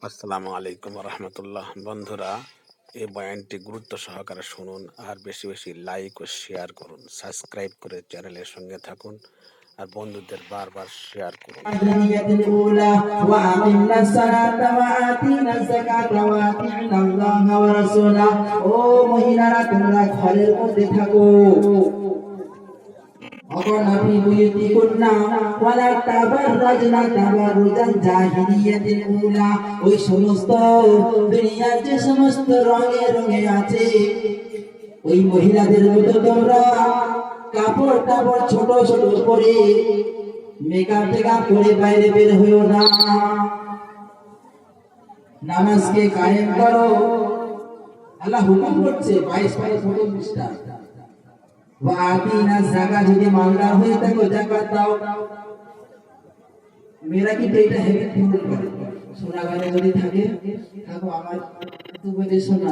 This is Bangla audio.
আসসালামু আলাইকুম রহমতুল্লাহ। বন্ধুরা, এই বয়ানটি গুরুত্ব সহকারে শুনুন আর বেশি বেশি লাইক ও শেয়ার করুন। সাবস্ক্রাইব করে চ্যানেলের সঙ্গে থাকুন আর বন্ধুদের বারবার শেয়ার করুন। ও মহিলারা, তোমরা ঘরের মধ্যে থাকো। ওই সমস্ত দুনিয়ার যে সমস্ত রঙে রঙে আছে, ওই মহিলাদের মতো তোমরা কাপড় টাপড় ছোট ছোট করে মেকআপ টেকআপ করে বাইরে বের হইও না। নামাজকে কায়েম করো। আল্লাহ হুকুম করছে 22 পৃষ্ঠা। যদি মালদার হয়ে থাকো যাকাত দাও। মেয়েরা কিন্তু এটা হেভি ফিল করে। সোনা গানে যদি থাকে থাকো, আমার তো বলে শোনা।